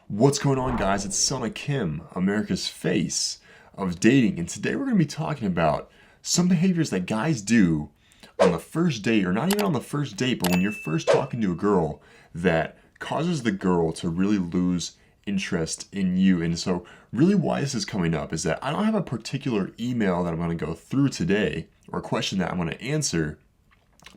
What's going on, guys? It's Sona Kim, America's face of dating, and today we're going to be talking about some behaviors that guys do on the first date, or not even on the first date, but when you're first talking to a girl that causes the girl to really lose interest in you. And so, really, why this is coming up is that I don't have a particular email that I'm going to go through today or a question that I'm going to answer,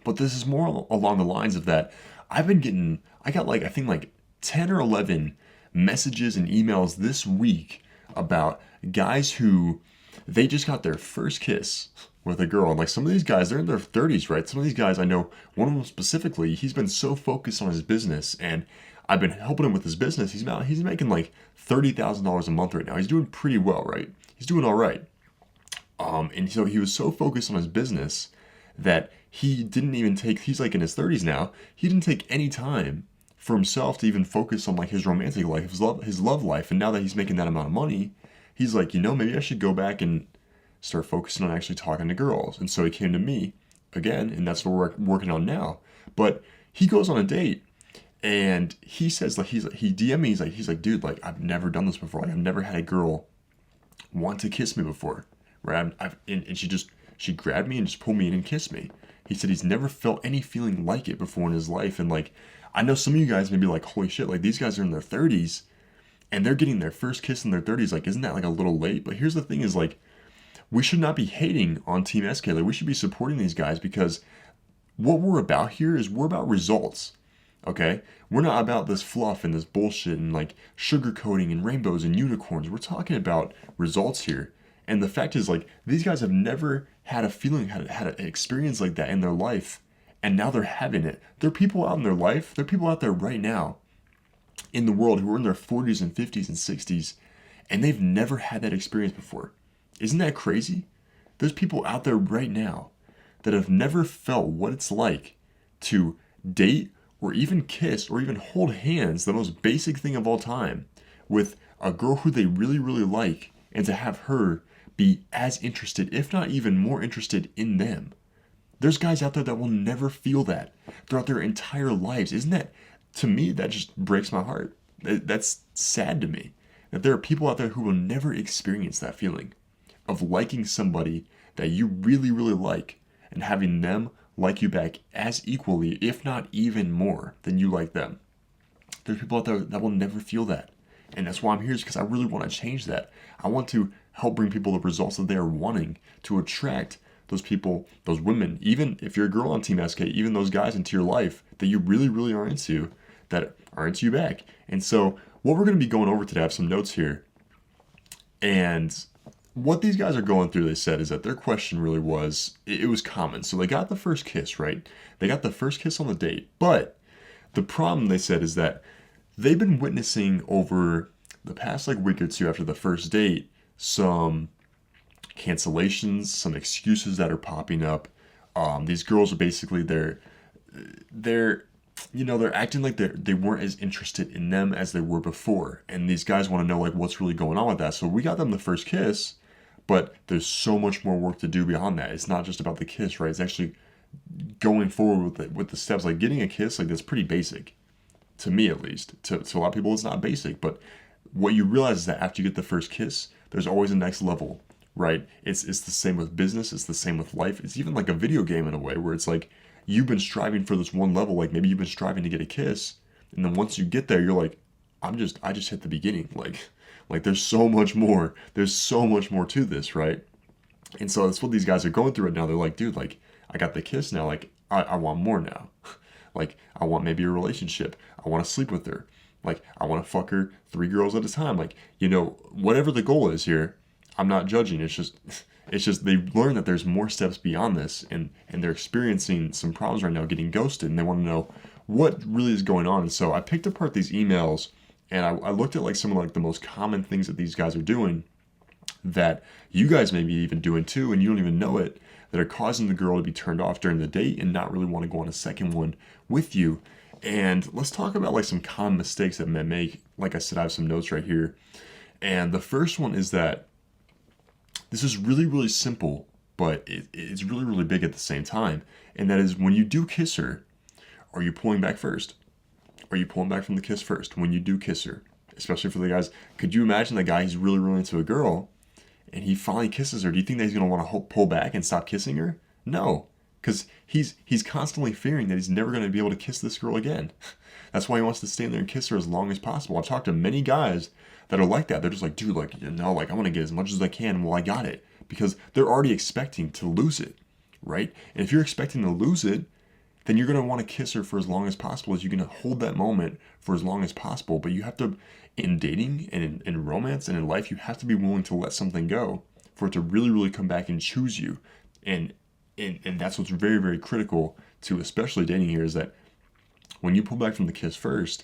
but this is more along the lines of that I got like, I think like 10 or 11 messages and emails this week about guys who they just got their first kiss with a girl. And like some of these guys, they're in their 30s, right? Some of these guys, I know one of them specifically, he's been so focused on his business and I've been helping him with his business. He's making like $30,000 a month right now. He's doing pretty well, right? He's doing all right. And so he was so focused on his business that he didn't even take, he's like in his 30s now, he didn't take any time for himself to even focus on like his romantic life, his love life. And now that he's making that amount of money, he's like, maybe I should go back and start focusing on actually talking to girls. And so he came to me again, and that's what we're working on now. But he goes on a date and he says like he DM me, he's like, dude, like I've never done this before. Like I've never had a girl want to kiss me before. Right? And she grabbed me and just pulled me in and kissed me. He said he's never felt any feeling like it before in his life. And like, I know some of you guys may be like, holy shit, like these guys are in their 30s and they're getting their first kiss in their 30s. Like, isn't that like a little late? But here's the thing is like, we should not be hating on Team SK. Like, we should be supporting these guys because what we're about here is we're about results. Okay? We're not about this fluff and this bullshit and like sugarcoating and rainbows and unicorns. We're talking about results here. And the fact is, like, these guys have never had a feeling, had an experience like that in their life, and now they're having it. There are people out in their life, there are people out there right now in the world who are in their 40s and 50s and 60s, and they've never had that experience before. Isn't that crazy? There's people out there right now that have never felt what it's like to date or even kiss or even hold hands, the most basic thing of all time, with a girl who they really, really like, and to have her be as interested, if not even more interested in them. There's guys out there that will never feel that throughout their entire lives. Isn't that, to me, that just breaks my heart. That's sad to me. That there are people out there who will never experience that feeling of liking somebody that you really, really like and having them like you back as equally, if not even more, than you like them. There's people out there that will never feel that. And that's why I'm here, is because I really want to change that. I want to help bring people the results that they are wanting to attract those people, those women, even if you're a girl on Team SK, even those guys into your life that you really, really are into, that are into you back. And so what we're going to be going over today, I have some notes here. And what these guys are going through, they said, is that their question really was, it was common. So they got the first kiss, right? They got the first kiss on the date. But the problem, they said, is that they've been witnessing over the past like week or two after the first date some cancellations, some excuses that are popping up. These girls are basically they're they're acting like they weren't as interested in them as they were before, and these guys want to know like what's really going on with that. So we got them the first kiss, but there's so much more work to do beyond that. It's not just about the kiss, right? It's actually going forward with the steps. Like getting a kiss, like that's pretty basic, to me at least. To a lot of people, it's not basic, but what you realize is that after you get the first kiss, there's always a next level, right? It's the same with business. It's the same with life. It's even like a video game in a way where it's like you've been striving for this one level. Like maybe you've been striving to get a kiss, and then once you get there, you're like, I just hit the beginning. Like there's so much more. There's so much more to this, right? And so that's what these guys are going through right now. They're like, dude, like I got the kiss now. Like I want more now. Like I want maybe a relationship. I want to sleep with her. Like, I want to fuck her 3 girls at a time. Like, whatever the goal is here, I'm not judging. It's just they've learned that there's more steps beyond this, and they're experiencing some problems right now, getting ghosted, and they want to know what really is going on. And so I picked apart these emails, and I looked at like some of like the most common things that these guys are doing that you guys may be even doing too, and you don't even know it, that are causing the girl to be turned off during the date and not really want to go on a second one with you. And let's talk about like some common mistakes that men make. Like I said, I have some notes right here. And the first one is that this is really, really simple, but it's really, really big at the same time. And that is when you do kiss her, are you pulling back first? Are you pulling back from the kiss first when you do kiss her? especially for the guys. Could you imagine the guy who's really, really into a girl and he finally kisses her? Do you think that he's going to want to pull back and stop kissing her? No, because he's constantly fearing that he's never going to be able to kiss this girl again. That's why he wants to stand there and kiss her as long as possible. I've talked to many guys that are like that. They're just like, dude, like, like, I want to get as much as I can while I got it. Because they're already expecting to lose it, right? And if you're expecting to lose it, then you're going to want to kiss her for as long as possible, as you're going to hold that moment for as long as possible. But you have to, in dating and in romance and in life, you have to be willing to let something go for it to really, really come back and choose you. And that's what's very, very critical to especially dating here, is that when you pull back from the kiss first,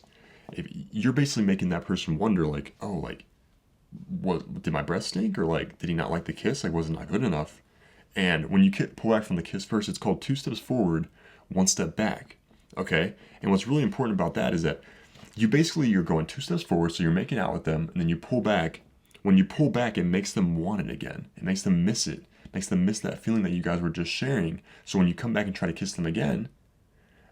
if you're basically making that person wonder, like, oh, like, what did my breath stink, or like, did he not like the kiss? Like, was it not good enough? And when you pull back from the kiss first, it's called 2 steps forward, 1 step back. Okay? And what's really important about that is that you're going 2 steps forward, so you're making out with them, and then you pull back. When you pull back, it makes them want it again. It makes them miss it. It makes them miss that feeling that you guys were just sharing. So when you come back and try to kiss them again,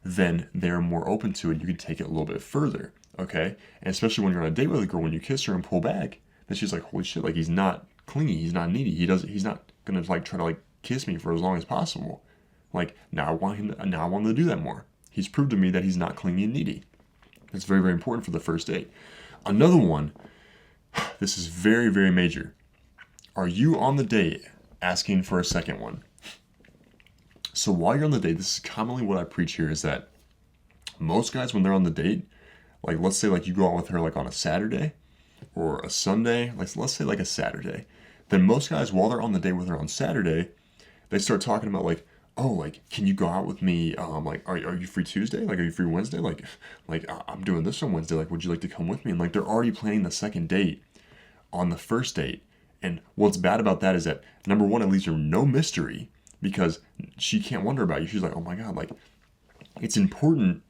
then they're more open to it. You can take it a little bit further. Okay? And especially when you're on a date with a girl, when you kiss her and pull back, then she's like, holy shit, like, he's not clingy, he's not needy, he's not gonna like try to like kiss me for as long as possible. Like, now I want him to do that more. He's proved to me that he's not clingy and needy. That's very, very important for the first date. Another one, this is very, very major. Are you on the date asking for a second one? So while you're on the date, this is commonly what I preach here, is that most guys, when they're on the date, like, let's say like you go out with her like on a Saturday or a Sunday, like, let's say like a Saturday, then most guys, while they're on the date with her on Saturday, they start talking about like, oh, like, can you go out with me? Like, are you free Tuesday? Like, are you free Wednesday? Like, I'm doing this on Wednesday. Like, would you like to come with me? And like, they're already planning the second date on the first date. And what's bad about that is that, number one, it leaves her no mystery, because she can't wonder about you. She's like, oh my God, like, it's important.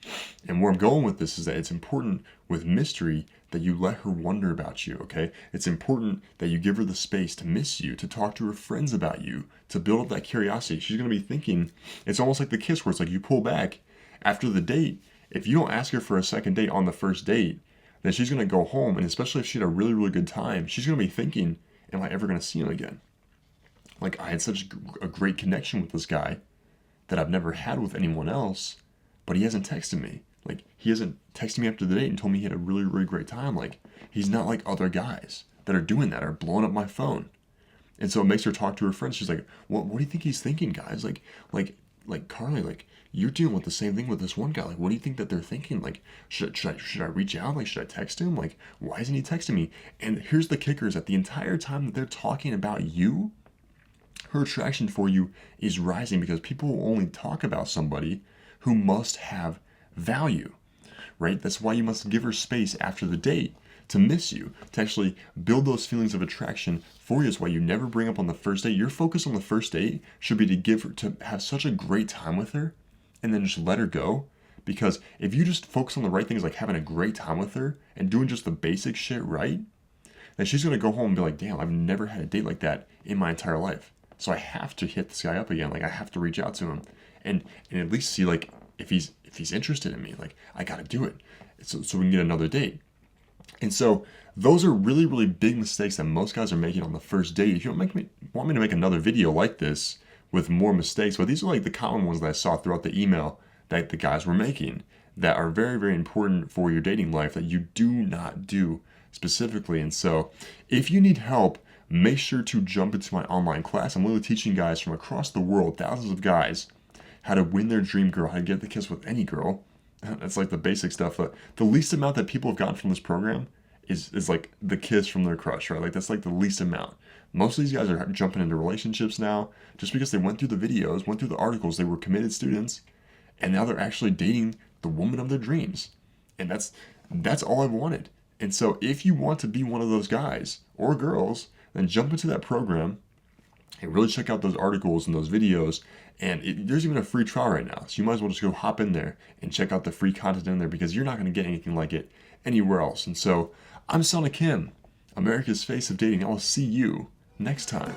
And where I'm going with this is that it's important with mystery that you let her wonder about you, okay? It's important that you give her the space to miss you, to talk to her friends about you, to build up that curiosity. She's going to be thinking, it's almost like the kiss, where it's like you pull back after the date. If you don't ask her for a second date on the first date, then she's going to go home, and especially if she had a really, really good time, she's going to be thinking, am I ever going to see him again? Like, I had such a great connection with this guy that I've never had with anyone else, but he hasn't texted me. Like, he hasn't texted me after the date and told me he had a really, really great time. Like, he's not like other guys that are doing that, are blowing up my phone. And so it makes her talk to her friends. She's like, what do you think he's thinking, guys? Like Carly, like, you're dealing with the same thing with this one guy. Like, what do you think that they're thinking? Like, should I reach out? Like, should I text him? Like, why isn't he texting me? And here's the kicker, is that the entire time that they're talking about you, her attraction for you is rising, because people will only talk about somebody who must have value, right? That's why you must give her space after the date to miss you, to actually build those feelings of attraction for you. That's why you never bring up on the first date. Your focus on the first date should be to have such a great time with her, and then just let her go. Because if you just focus on the right things, like having a great time with her and doing just the basic shit right, then she's going to go home and be like, damn, I've never had a date like that in my entire life. So I have to hit this guy up again. Like, I have to reach out to him and at least see, like, if he's interested in me. Like, I got to do it so we can get another date. And so those are really, really big mistakes that most guys are making on the first date. If you want me to make another video like this with more mistakes, but these are like the common ones that I saw throughout the email that the guys were making that are very, very important for your dating life that you do not do specifically. And so if you need help, make sure to jump into my online class. I'm literally teaching guys from across the world, thousands of guys, how to win their dream girl, how to get the kiss with any girl. That's like the basic stuff. The least amount that people have gotten from this program is like the kiss from their crush, right? Like, that's like the least amount. Most of these guys are jumping into relationships now just because they went through the videos, went through the articles, they were committed students, and now they're actually dating the woman of their dreams. And that's all I've wanted. And so if you want to be one of those guys or girls, then jump into that program and really check out those articles and those videos. And there's even a free trial right now. So you might as well just go hop in there and check out the free content in there, because you're not going to get anything like it anywhere else. And so I'm Sonic Kim, America's Face of Dating. I'll see you next time.